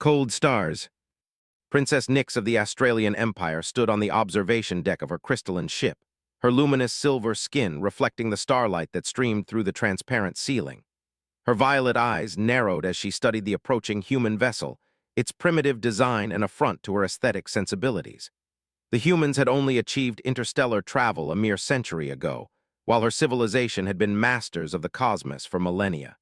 Cold stars. Princess Nyx of the Australian Empire stood on the observation deck of her crystalline ship, her luminous silver skin reflecting the starlight that streamed through the transparent ceiling. Her violet eyes narrowed as she studied the approaching human vessel, its primitive design an affront to her aesthetic sensibilities. The humans had only achieved interstellar travel a mere century ago, while her civilization had been masters of the cosmos for millennia.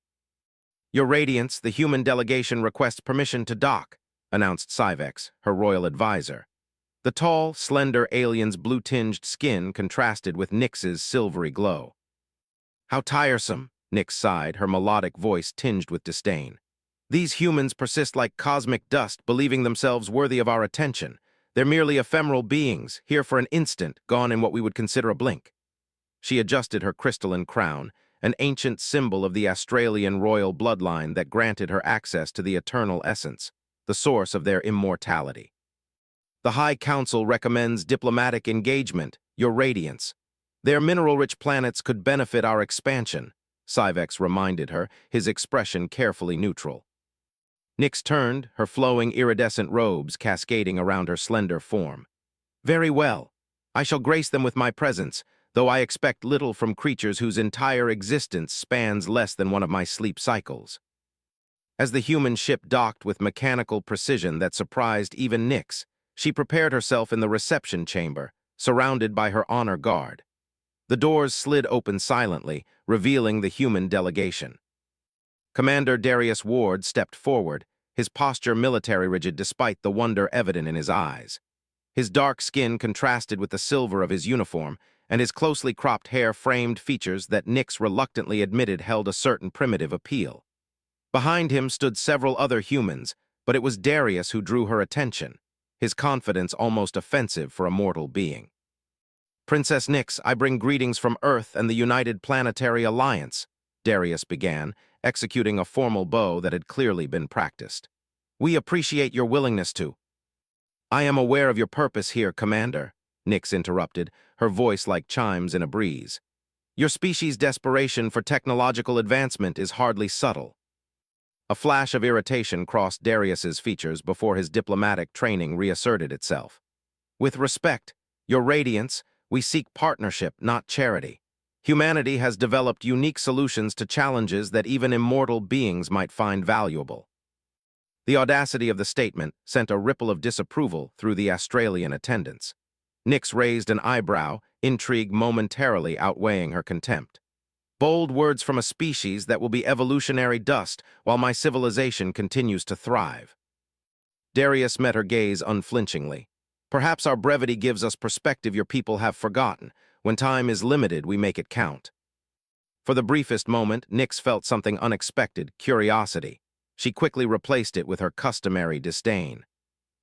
"Your Radiance, the human delegation requests permission to dock," announced Syvex, her royal advisor. The tall, slender alien's blue-tinged skin contrasted with Nyx's silvery glow. "How tiresome," Nyx sighed, her melodic voice tinged with disdain. "These humans persist like cosmic dust, believing themselves worthy of our attention. They're merely ephemeral beings, here for an instant, gone in what we would consider a blink." She adjusted her crystalline crown, an ancient symbol of the Australian royal bloodline that granted her access to the eternal essence, the source of their immortality. "The High Council recommends diplomatic engagement, Your Radiance. Their mineral-rich planets could benefit our expansion," Syvex reminded her, his expression carefully neutral. Nyx turned, her flowing iridescent robes cascading around her slender form. "Very well. I shall grace them with my presence, though I expect little from creatures whose entire existence spans less than one of my sleep cycles." As the human ship docked with mechanical precision that surprised even Nyx, she prepared herself in the reception chamber, surrounded by her honor guard. The doors slid open silently, revealing the human delegation. Commander Darius Ward stepped forward, his posture military rigid despite the wonder evident in his eyes. His dark skin contrasted with the silver of his uniform, and his closely cropped hair framed features that Nyx reluctantly admitted held a certain primitive appeal. Behind him stood several other humans, but it was Darius who drew her attention, his confidence almost offensive for a mortal being. "Princess Nyx, I bring greetings from Earth and the United Planetary Alliance," Darius began, executing a formal bow that had clearly been practiced. "We appreciate your willingness to—" "I am aware of your purpose here, Commander," Nyx interrupted, her voice like chimes in a breeze. "Your species' desperation for technological advancement is hardly subtle." A flash of irritation crossed Darius's features before his diplomatic training reasserted itself. "With respect, Your Radiance, we seek partnership, not charity. Humanity has developed unique solutions to challenges that even immortal beings might find valuable." The audacity of the statement sent a ripple of disapproval through the Australian attendants. Nyx raised an eyebrow, intrigue momentarily outweighing her contempt. "Bold words from a species that will be evolutionary dust while my civilization continues to thrive." Darius met her gaze unflinchingly. "Perhaps our brevity gives us perspective your people have forgotten. When time is limited, we make it count." For the briefest moment, Nyx felt something unexpected, curiosity. She quickly replaced it with her customary disdain.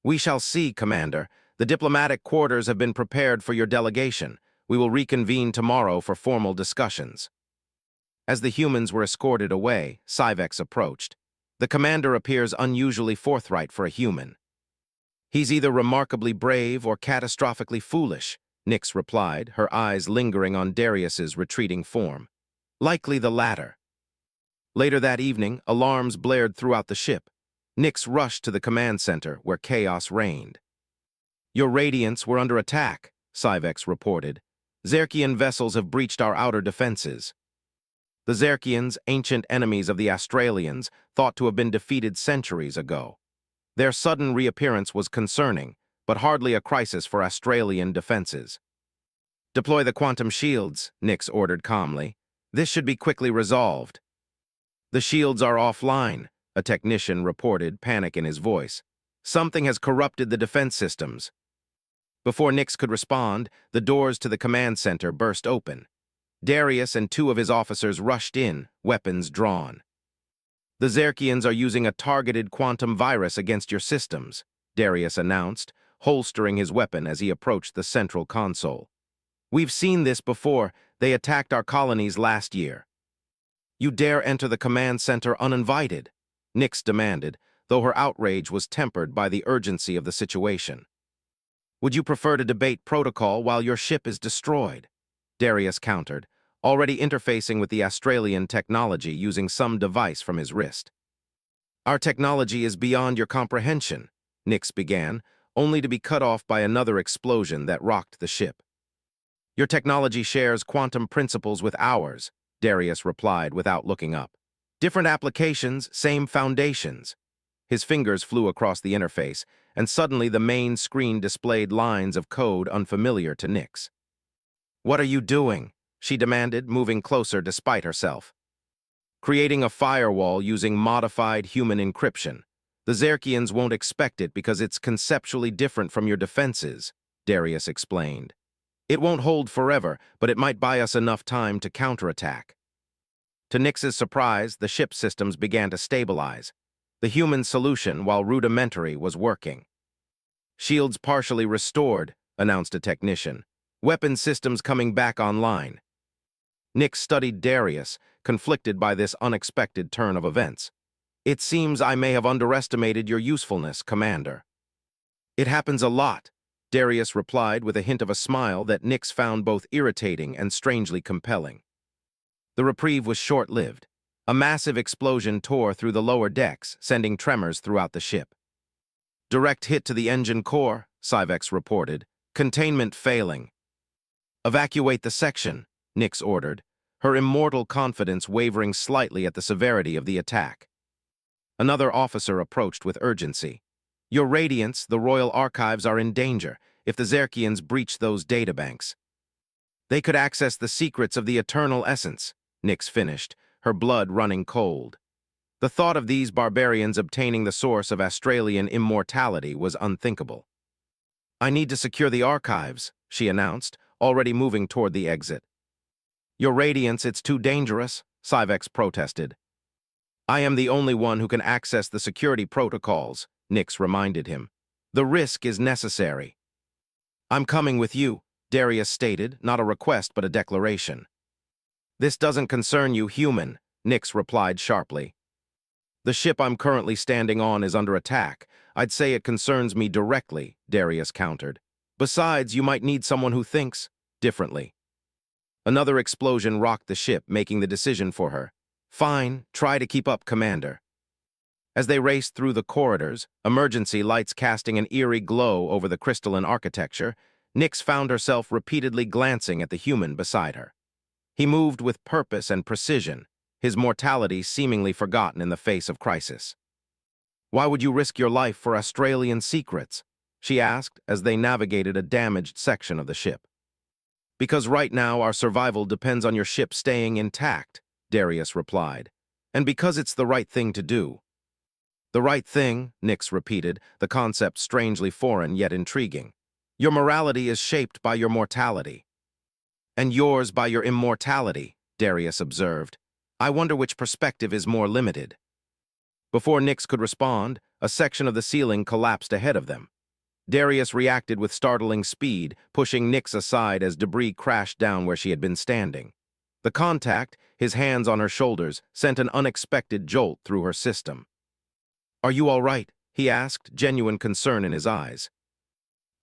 "We shall see, Commander. The diplomatic quarters have been prepared for your delegation. We will reconvene tomorrow for formal discussions." As the humans were escorted away, Syvex approached. "The commander appears unusually forthright for a human." "He's either remarkably brave or catastrophically foolish," Nyx replied, her eyes lingering on Darius's retreating form. "Likely the latter." Later that evening, alarms blared throughout the ship. Nyx rushed to the command center, where chaos reigned. "Your Radiance, we're under attack," Syvex reported. "Zerkian vessels have breached our outer defenses." The Zerkians, ancient enemies of the Australians, thought to have been defeated centuries ago. Their sudden reappearance was concerning, but hardly a crisis for Australian defenses. "Deploy the quantum shields," Nyx ordered calmly. "This should be quickly resolved." "The shields are offline," a technician reported, panic in his voice. "Something has corrupted the defense systems." Before Nyx could respond, the doors to the command center burst open. Darius and two of his officers rushed in, weapons drawn. "The Zerkians are using a targeted quantum virus against your systems," Darius announced, holstering his weapon as he approached the central console. "We've seen this before. They attacked our colonies last year." "You dare enter the command center uninvited?" Nyx demanded, though her outrage was tempered by the urgency of the situation. "Would you prefer to debate protocol while your ship is destroyed?" Darius countered, already interfacing with the Australian technology using some device from his wrist. Our technology is beyond your comprehension, Nix began, only to be cut off by another explosion that rocked the ship. Your technology shares quantum principles with ours, Darius replied without looking up. Different applications, same foundations. His fingers flew across the interface, and suddenly the main screen displayed lines of code unfamiliar to Nix. "What are you doing?" she demanded, moving closer despite herself. "Creating a firewall using modified human encryption. The Xerkians won't expect it because it's conceptually different from your defenses," Darius explained. "It won't hold forever, but it might buy us enough time to counterattack." To Nix's surprise, the ship systems began to stabilize. The human solution, while rudimentary, was working. "Shields partially restored," announced a technician. "Weapon systems coming back online." Nix studied Darius, conflicted by this unexpected turn of events. "It seems I may have underestimated your usefulness, Commander." "It happens a lot," Darius replied with a hint of a smile that Nix found both irritating and strangely compelling. The reprieve was short-lived. A massive explosion tore through the lower decks, sending tremors throughout the ship. "Direct hit to the engine core," Syvex reported. "Containment failing." "Evacuate the section," Nix ordered, her immortal confidence wavering slightly at the severity of the attack. Another officer approached with urgency. "Your Radiance, the Royal Archives are in danger if the Xerkians breach those databanks." "They could access the secrets of the Eternal Essence," Nix finished, her blood running cold. The thought of these barbarians obtaining the source of Australian immortality was unthinkable. "I need to secure the archives," she announced, already moving toward the exit. "Your Radiance, it's too dangerous," Syvex protested. "I am the only one who can access the security protocols," Nix reminded him. "The risk is necessary." "I'm coming with you," Darius stated, not a request but a declaration. "This doesn't concern you, human," Nix replied sharply. "The ship I'm currently standing on is under attack. I'd say it concerns me directly," Darius countered. "Besides, you might need someone who thinks differently." Another explosion rocked the ship, making the decision for her. "Fine, try to keep up, Commander." As they raced through the corridors, emergency lights casting an eerie glow over the crystalline architecture, Nix found herself repeatedly glancing at the human beside her. He moved with purpose and precision, his mortality seemingly forgotten in the face of crisis. "Why would you risk your life for Australian secrets?" she asked as they navigated a damaged section of the ship. "Because right now our survival depends on your ship staying intact," Darius replied. "And because it's the right thing to do." "The right thing," Nix repeated, the concept strangely foreign yet intriguing. "Your morality is shaped by your mortality." "And yours by your immortality," Darius observed. "I wonder which perspective is more limited." Before Nix could respond, a section of the ceiling collapsed ahead of them. Darius reacted with startling speed, pushing Nix aside as debris crashed down where she had been standing. The contact, his hands on her shoulders, sent an unexpected jolt through her system. "Are you all right?" he asked, genuine concern in his eyes.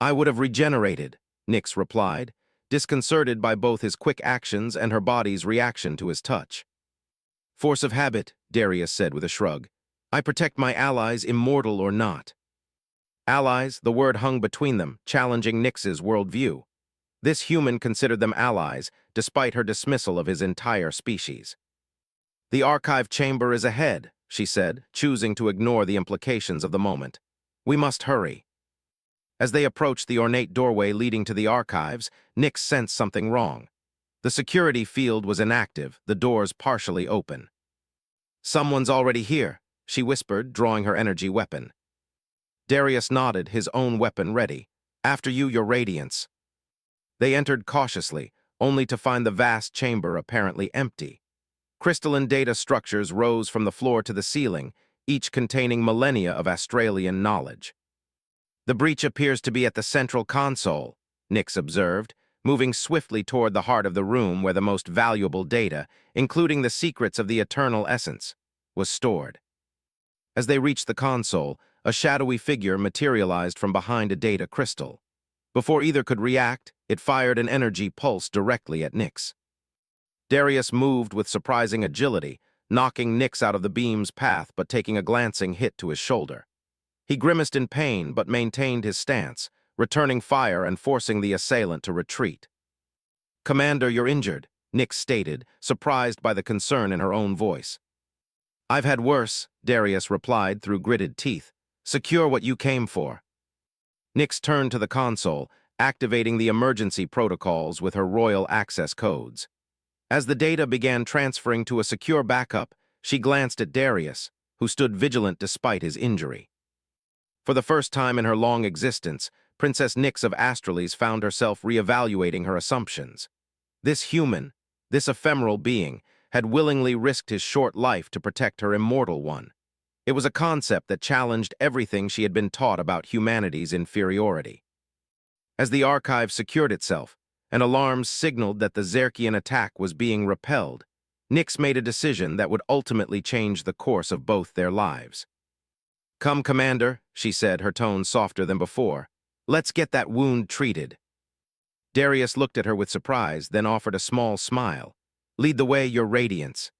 "I would have regenerated," Nix replied, disconcerted by both his quick actions and her body's reaction to his touch. "Force of habit," Darius said with a shrug. "I protect my allies, immortal or not." Allies, the word hung between them, challenging Nix's worldview. This human considered them allies, despite her dismissal of his entire species. "The archive chamber is ahead," she said, choosing to ignore the implications of the moment. "We must hurry." As they approached the ornate doorway leading to the archives, Nix sensed something wrong. The security field was inactive, the doors partially open. "Someone's already here," she whispered, drawing her energy weapon. Darius nodded, his own weapon ready. "After you, your Radiance." They entered cautiously, only to find the vast chamber apparently empty. Crystalline data structures rose from the floor to the ceiling, each containing millennia of Australian knowledge. "The breach appears to be at the central console," Nix observed, moving swiftly toward the heart of the room where the most valuable data, including the secrets of the Eternal Essence, was stored. As they reached the console, a shadowy figure materialized from behind a data crystal. Before either could react, it fired an energy pulse directly at Nix. Darius moved with surprising agility, knocking Nix out of the beam's path but taking a glancing hit to his shoulder. He grimaced in pain but maintained his stance, returning fire and forcing the assailant to retreat. "Commander, you're injured," Nix stated, surprised by the concern in her own voice. "I've had worse," Darius replied through gritted teeth. "Secure what you came for." Nix turned to the console, activating the emergency protocols with her royal access codes. As the data began transferring to a secure backup, she glanced at Darius, who stood vigilant despite his injury. For the first time in her long existence, Princess Nix of Astralis found herself reevaluating her assumptions. This human, this ephemeral being, had willingly risked his short life to protect her immortal one. It was a concept that challenged everything she had been taught about humanity's inferiority. As the archive secured itself, and alarms signaled that the Zerkian attack was being repelled, Nix made a decision that would ultimately change the course of both their lives. "Come, Commander," she said, her tone softer than before. "Let's get that wound treated." Darius looked at her with surprise, then offered a small smile. "Lead the way, Your Radiance."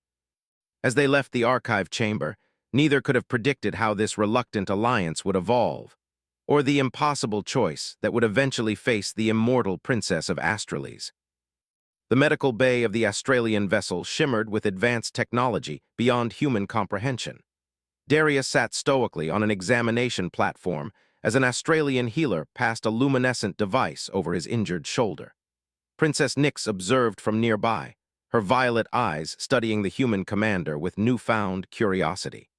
As they left the archive chamber, neither could have predicted how this reluctant alliance would evolve, or the impossible choice that would eventually face the immortal Princess of Astralis. The medical bay of the Australian vessel shimmered with advanced technology beyond human comprehension. Darius sat stoically on an examination platform as an Australian healer passed a luminescent device over his injured shoulder. Princess Nix observed from nearby, her violet eyes studying the human commander with newfound curiosity.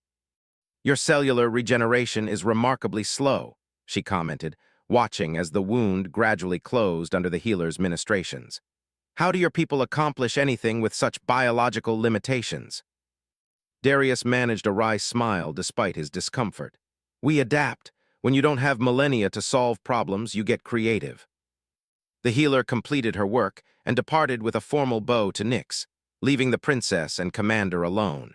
"Your cellular regeneration is remarkably slow," she commented, watching as the wound gradually closed under the healer's ministrations. "How do your people accomplish anything with such biological limitations?" Darius managed a wry smile despite his discomfort. "We adapt. When you don't have millennia to solve problems, you get creative." The healer completed her work and departed with a formal bow to Nix, leaving the princess and commander alone.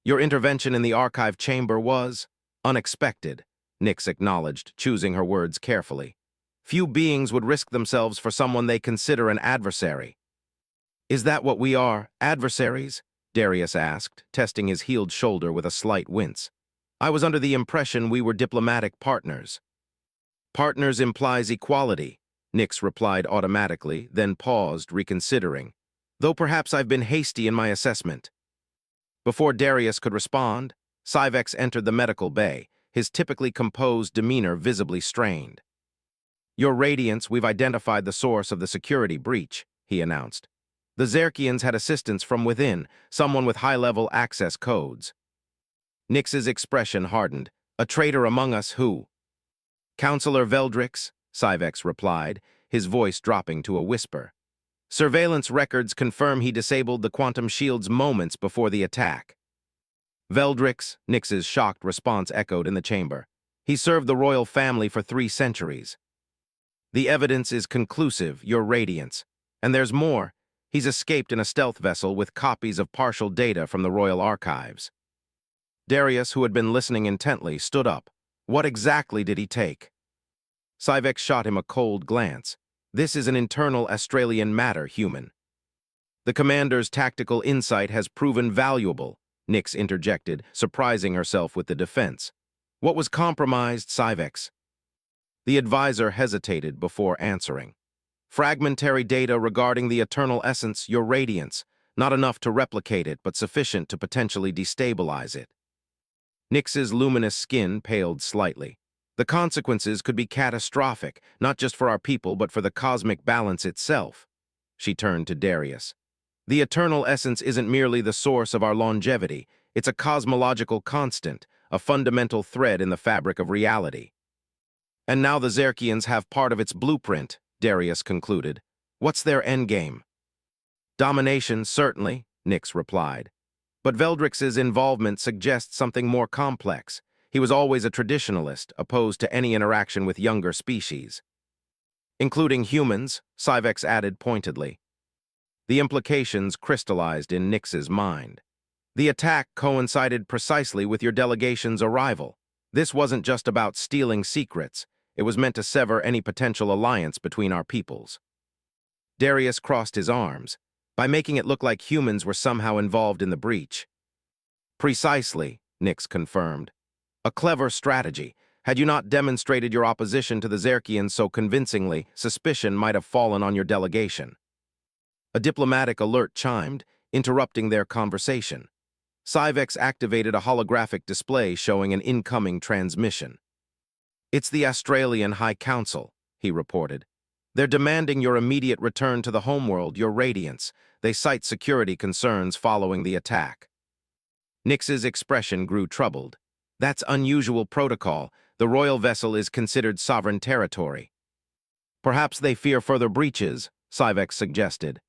"Your intervention in the archive chamber was unexpected," Nix acknowledged, choosing her words carefully. "Few beings would risk themselves for someone they consider an adversary." "Is that what we are, adversaries?" Darius asked, testing his healed shoulder with a slight wince. "I was under the impression we were diplomatic partners." "Partners implies equality," Nix replied automatically, then paused, reconsidering. "Though perhaps I've been hasty in my assessment." Before Darius could respond, Syvex entered the medical bay, his typically composed demeanor visibly strained. "Your Radiance, we've identified the source of the security breach," he announced. "The Zerkians had assistance from within, someone with high-level access codes." Nix's expression hardened. "A traitor among us who?" "Counselor Veldrix," Syvex replied, his voice dropping to a whisper. "Surveillance records confirm he disabled the quantum shields moments before the attack." "Veldrix," Nix's shocked response echoed in the chamber. "He served the royal family for 3 centuries. The evidence is conclusive, Your Radiance. And there's more. He's escaped in a stealth vessel with copies of partial data from the royal archives." Darius, who had been listening intently, stood up. "What exactly did he take?" Syvex shot him a cold glance. "This is an internal Australian matter, human." "The commander's tactical insight has proven valuable," Nix interjected, surprising herself with the defense. "What was compromised, Syvex?" The advisor hesitated before answering. "Fragmentary data regarding the eternal essence, Your Radiance. Not enough to replicate it, but sufficient to potentially destabilize it." Nix's luminous skin paled slightly. "The consequences could be catastrophic, not just for our people, but for the cosmic balance itself." She turned to Darius. "The eternal essence isn't merely the source of our longevity. It's a cosmological constant, a fundamental thread in the fabric of reality." "And now the Zerkians have part of its blueprint," Darius concluded. "What's their endgame?" "Domination, certainly," Nix replied. "But Veldrix's involvement suggests something more complex. He was always a traditionalist, opposed to any interaction with younger species." "Including humans," Syvex added pointedly. The implications crystallized in Nix's mind. "The attack coincided precisely with your delegation's arrival. This wasn't just about stealing secrets. It was meant to sever any potential alliance between our peoples." Darius crossed his arms. "By making it look like humans were somehow involved in the breach, Precisely, Nix confirmed. A clever strategy. Had you not demonstrated your opposition to the Xerkians so convincingly, suspicion might have fallen on your delegation. A diplomatic alert chimed, interrupting their conversation. Syvex activated a holographic display showing an incoming transmission. "It's the Australian High Council," he reported. "They're demanding your immediate return to the homeworld, your radiance. They cite security concerns following the attack." Nix's expression grew troubled. "That's unusual protocol. The royal vessel is considered sovereign territory." "Perhaps they fear further breaches," Syvex suggested.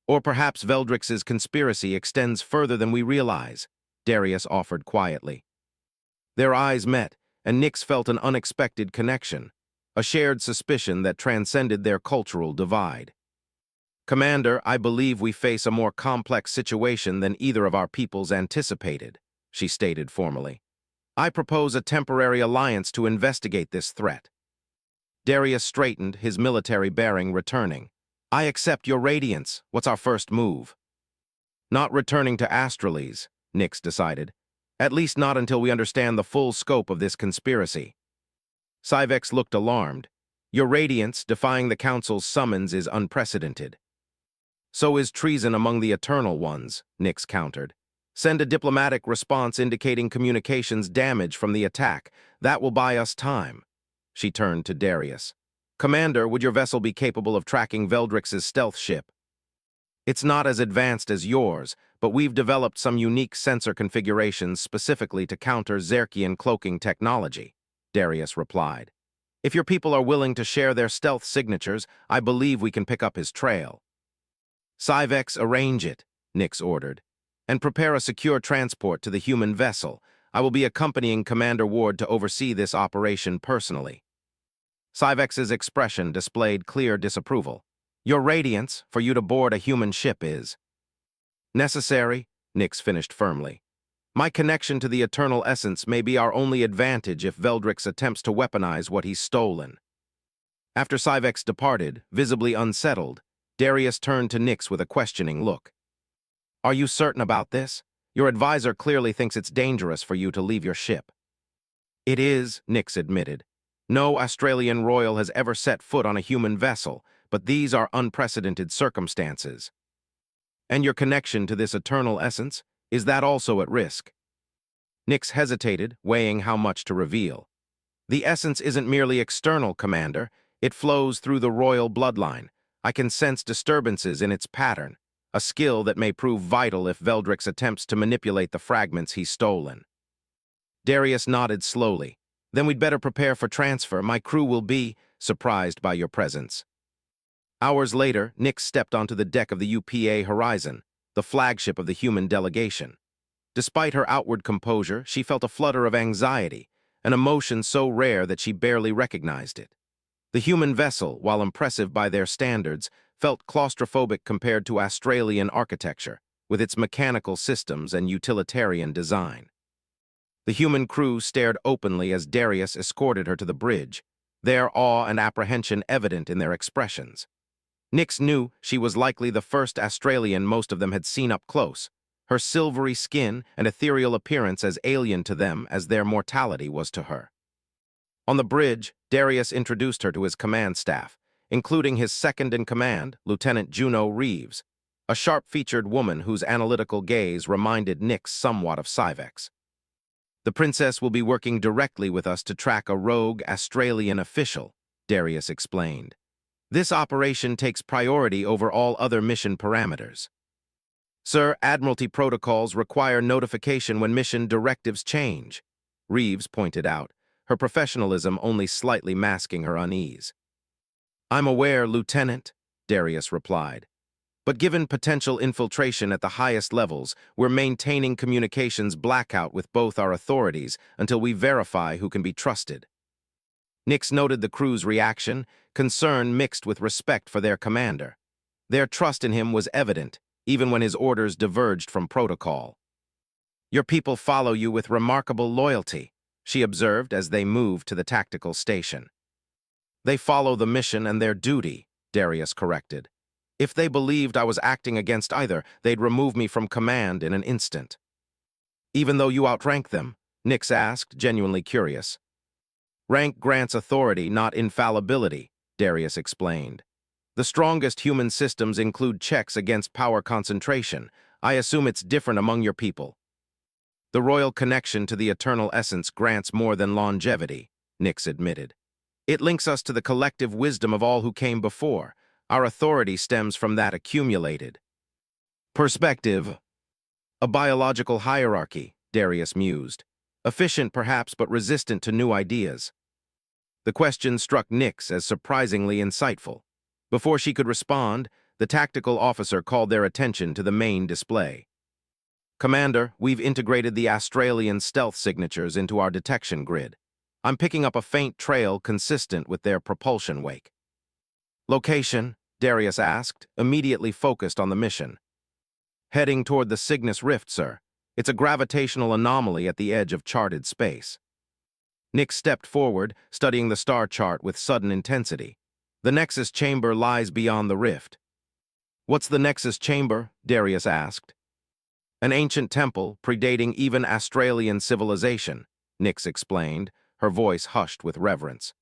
"Or perhaps Veldrix's conspiracy extends further than we realize," Darius offered quietly. Their eyes met, and Nix felt an unexpected connection, a shared suspicion that transcended their cultural divide. "Commander, I believe we face a more complex situation than either of our peoples anticipated," she stated formally. "I propose a temporary alliance to investigate this threat." Darius straightened, his military bearing returning. "I accept your radiance. What's our first move?" "Not returning to Astrales," Nix decided. "At least not until we understand the full scope of this conspiracy." Syvex looked alarmed. "Your radiance, defying the Council's summons, is unprecedented." "So is treason among the Eternal Ones," Nix countered. "Send a diplomatic response indicating communications damage from the attack. That will buy us time." She turned to Darius. "Commander, would your vessel be capable of tracking Veldrix's stealth ship?" "It's not as advanced as yours, but we've developed some unique sensor configurations specifically to counter Xerkian cloaking technology," Darius replied. "If your people are willing to share their stealth signatures, I believe we can pick up his trail." "Syvex, arrange it," Nix ordered, "and prepare a secure transport to the human vessel. I will be accompanying Commander Ward to oversee this operation personally." Syvex's expression displayed clear disapproval. "Your radiance, for you to board a human ship, is necessary," Nix finished firmly. "My connection to the eternal essence may be our only advantage if Veldrix attempts to weaponize what he's stolen." After Syvex departed, visibly unsettled, Darius turned to Nix with a questioning look. "Are you certain about this? Your advisor clearly thinks it's dangerous for you to leave your ship." "It is," Nix admitted. "No Australian royal has ever set foot on a human vessel, but these are unprecedented circumstances." "And your connection to this eternal essence, is that also at risk?" Nix hesitated, weighing how much to reveal. "The essence isn't merely external, Commander. It flows through the royal bloodline. I can sense disturbances in its pattern, a skill that may prove vital if Veldrix attempts to manipulate the fragments he's stolen." Darius nodded slowly. "Then we'd better prepare for transfer. My crew will be surprised by your presence." Hours later, Nix stepped onto the deck of the UPA Horizon, the flagship of the human delegation. Despite her outward composure, she felt a flutter of anxiety, an emotion so rare that she barely recognized it. The human vessel, while impressive by their standards, felt claustrophobic compared to Australian architecture, with its mechanical systems and utilitarian design. The human crew stared openly as Darius escorted her to the bridge, their awe and apprehension evident in their expressions. Nix knew she was likely the first Australian most of them had seen up close, her silvery skin and ethereal appearance as alien to them as their mortality was to her. On the bridge, Darius introduced her to his command staff, including his second-in-command, Lieutenant Juno Reeves, a sharp-featured woman whose analytical gaze reminded Nix somewhat of Syvex. "The princess will be working directly with us to track a rogue Australian official," Darius explained. "This operation takes priority over all other mission parameters." "Sir, Admiralty protocols require notification when mission directives change," Reeves pointed out, her professionalism only slightly masking her unease. "I'm aware, Lieutenant," Darius replied. "But given potential infiltration at the highest levels, we're maintaining communications blackout with both our authorities until we verify who can be trusted." Nix noted the crew's reaction, concern mixed with respect for their commander. Their trust in him was evident, even when his orders diverged from protocol. "Your people follow you with remarkable loyalty," she observed as they moved to the tactical station. "They follow the mission and their duty," Darius corrected. "If they believed I was acting against either, they'd remove me from command in an instant." Even though you outrank them? Nix asked, genuinely curious. Rank grants authority, not infallibility, Darius explained. The strongest human systems include checks against power concentration. I assume it's different among your people. The royal connection to the eternal essence grants more than longevity, Nix admitted. It links us to the collective wisdom of all who came before. Our authority stems from that accumulated perspective. A biological hierarchy, Darius mused. Efficient perhaps, but resistant to new ideas. The question struck Nix as surprisingly insightful. Before she could respond, the tactical officer called their attention to the main display. Commander, we've integrated the Australian stealth signatures into our detection grid. I'm picking up a faint trail consistent with their propulsion wake. Location? Darius asked, immediately focused on the mission. Heading toward the Cygnus Rift, sir. It's a gravitational anomaly at the edge of charted space. Nix stepped forward, studying the star chart with sudden intensity. The Nexus chamber lies beyond the rift. What's the Nexus chamber? Darius asked. An ancient temple, predating even Australian civilization, Nix explained, her voice hushed with reverence.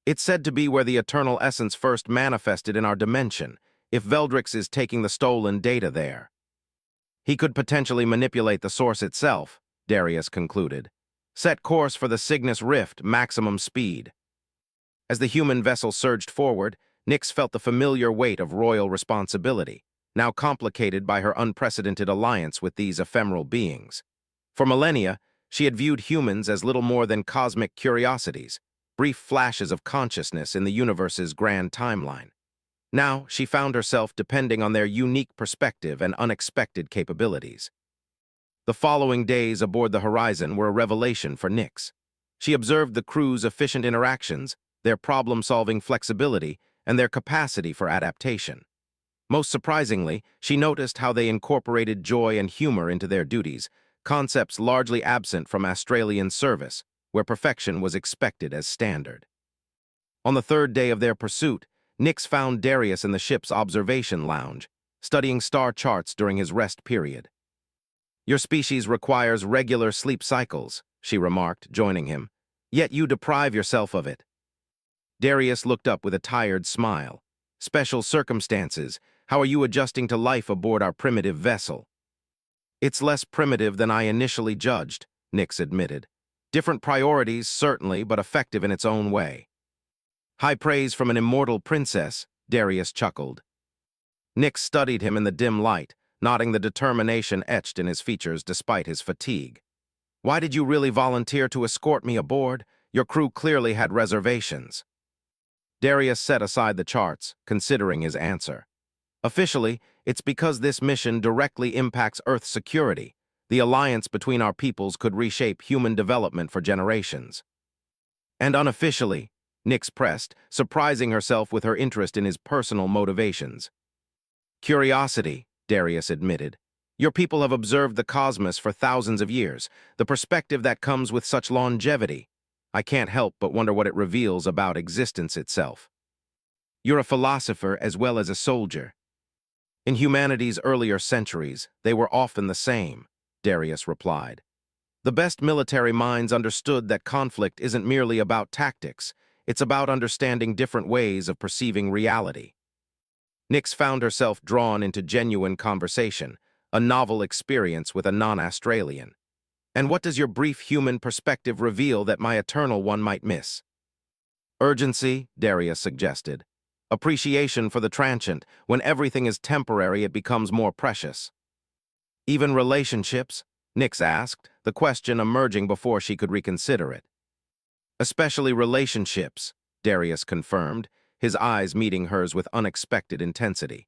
It's said to be where the eternal essence first manifested in our dimension, if Veldrix is taking the stolen data there. He could potentially manipulate the source itself, Darius concluded. Set course for the Cygnus Rift, maximum speed. As the human vessel surged forward, Nix felt the familiar weight of royal responsibility, now complicated by her unprecedented alliance with these ephemeral beings. For millennia, she had viewed humans as little more than cosmic curiosities, brief flashes of consciousness in the universe's grand timeline. Now, she found herself depending on their unique perspective and unexpected capabilities. The following days aboard the Horizon were a revelation for Nix. She observed the crew's efficient interactions, their problem-solving flexibility, and their capacity for adaptation. Most surprisingly, she noticed how they incorporated joy and humor into their duties, concepts largely absent from Australian service, where perfection was expected as standard. On the third day of their pursuit, Nix found Darius in the ship's observation lounge, studying star charts during his rest period. Your species requires regular sleep cycles, she remarked, joining him. Yet you deprive yourself of it. Darius looked up with a tired smile. Special circumstances. How are you adjusting to life aboard our primitive vessel? It's less primitive than I initially judged, Nix admitted. Different priorities, certainly, but effective in its own way. High praise from an immortal princess, Darius chuckled. Nix studied him in the dim light, nodding the determination etched in his features despite his fatigue. Why did you really volunteer to escort me aboard? Your crew clearly had reservations. Darius set aside the charts, considering his answer. Officially, it's because this mission directly impacts Earth's security. The alliance between our peoples could reshape human development for generations. And unofficially, Nix pressed, surprising herself with her interest in his personal motivations. Curiosity, Darius admitted. Your people have observed the cosmos for thousands of years, the perspective that comes with such longevity. I can't help but wonder what it reveals about existence itself. You're a philosopher as well as a soldier. In humanity's earlier centuries, they were often the same, Darius replied. The best military minds understood that conflict isn't merely about tactics, it's about understanding different ways of perceiving reality. Nix found herself drawn into genuine conversation, a novel experience with a non-Australian. And what does your brief human perspective reveal that my eternal one might miss? Urgency, Darius suggested. Appreciation for the transient. When everything is temporary, it becomes more precious. Even relationships? Nix asked, the question emerging before she could reconsider it. Especially relationships, Darius confirmed, his eyes meeting hers with unexpected intensity.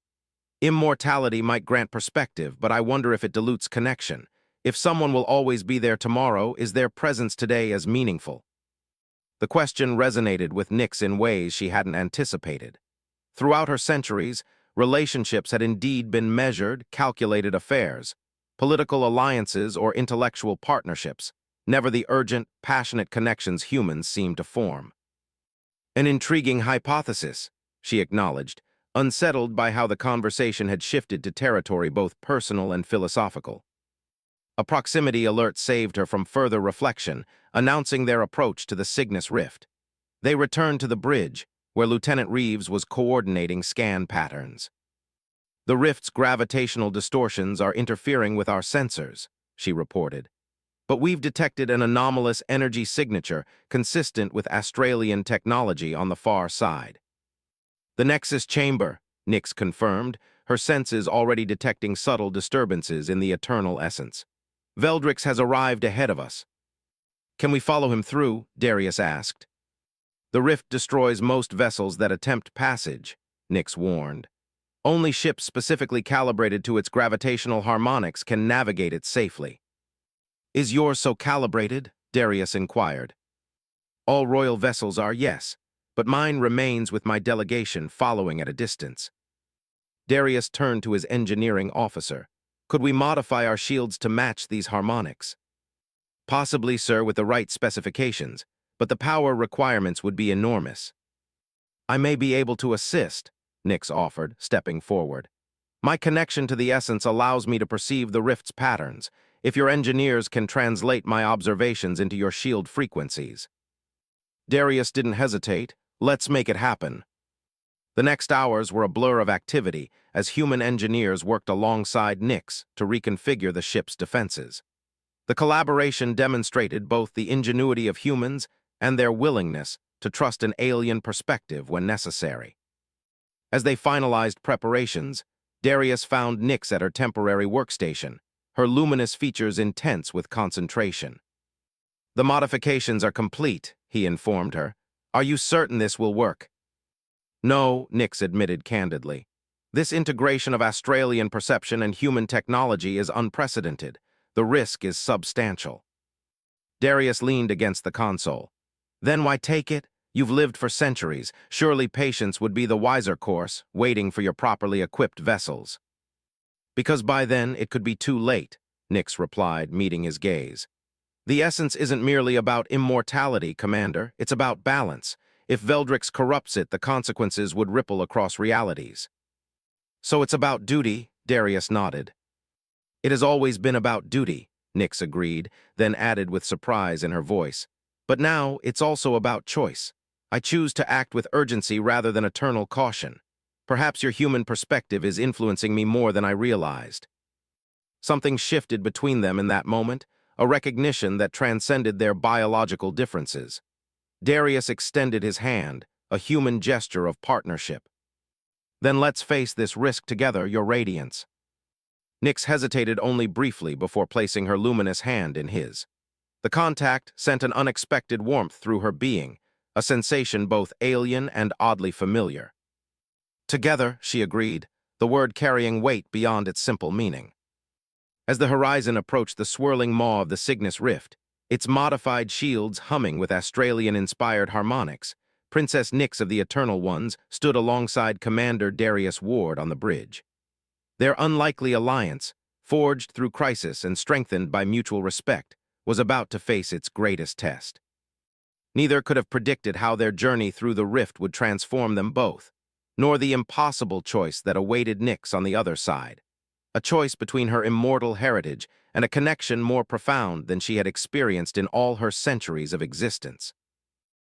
Immortality might grant perspective, but I wonder if it dilutes connection. If someone will always be there tomorrow, is their presence today as meaningful? The question resonated with Nix in ways she hadn't anticipated. Throughout her centuries, relationships had indeed been measured, calculated affairs, political alliances or intellectual partnerships, never the urgent, passionate connections humans seem to form. An intriguing hypothesis, she acknowledged, unsettled by how the conversation had shifted to territory both personal and philosophical. A proximity alert saved her from further reflection, announcing their approach to the Cygnus Rift. They returned to the bridge, where Lieutenant Reeves was coordinating scan patterns. "The rift's gravitational distortions are interfering with our sensors," she reported. "But we've detected an anomalous energy signature consistent with Australian technology on the far side." "The Nexus chamber," Nix confirmed, her senses already detecting subtle disturbances in the eternal essence. "Veldrix has arrived ahead of us." "Can we follow him through?" Darius asked. "The rift destroys most vessels that attempt passage," Nix warned. "Only ships specifically calibrated to its gravitational harmonics can navigate it safely." "Is yours so calibrated?" Darius inquired. "All royal vessels are, yes, but mine remains with my delegation following at a distance." Darius turned to his engineering officer. "Could we modify our shields to match these harmonics?" "Possibly, sir, with the right specifications, but the power requirements would be enormous." "I may be able to assist," Nix offered, stepping forward. "My connection to the essence allows me to perceive the rift's patterns, if your engineers can translate my observations into your shield frequencies." Darius didn't hesitate. "Let's make it happen." The next hours were a blur of activity as human engineers worked alongside Nix to reconfigure the ship's defenses. The collaboration demonstrated both the ingenuity of humans and their willingness to trust an alien perspective when necessary. As they finalized preparations, Darius found Nix at her temporary workstation, her luminous features intense with concentration. "The modifications are complete," he informed her. "Are you certain this will work?" "No," Nix admitted candidly. "This integration of Australian perception and human technology is unprecedented. The risk is substantial." Darius leaned against the console. "Then why take it? You've lived for centuries. Surely patience would be the wiser course, waiting for your properly equipped vessels." "Because by then it could be too late," Nix replied, meeting his gaze. "The essence isn't merely about immortality, Commander. It's about balance. If Veldrix corrupts it, the consequences would ripple across realities." "So it's about duty," Darius nodded. "It has always been about duty," Nix agreed, then added with surprise in her voice. "But now it's also about choice. I choose to act with urgency rather than eternal caution. Perhaps your human perspective is influencing me more than I realized." Something shifted between them in that moment, a recognition that transcended their biological differences. Darius extended his hand, a human gesture of partnership. "Then let's face this risk together, Your Radiance." Nix hesitated only briefly before placing her luminous hand in his. The contact sent an unexpected warmth through her being, a sensation both alien and oddly familiar. "Together," she agreed, the word carrying weight beyond its simple meaning. As the horizon approached the swirling maw of the Cygnus Rift, its modified shields humming with Australian-inspired harmonics, Princess Nix of the Eternal Ones stood alongside Commander Darius Ward on the bridge. Their unlikely alliance, forged through crisis and strengthened by mutual respect, was about to face its greatest test. Neither could have predicted how their journey through the rift would transform them both, nor the impossible choice that awaited Nix on the other side. A choice between her immortal heritage and a connection more profound than she had experienced in all her centuries of existence.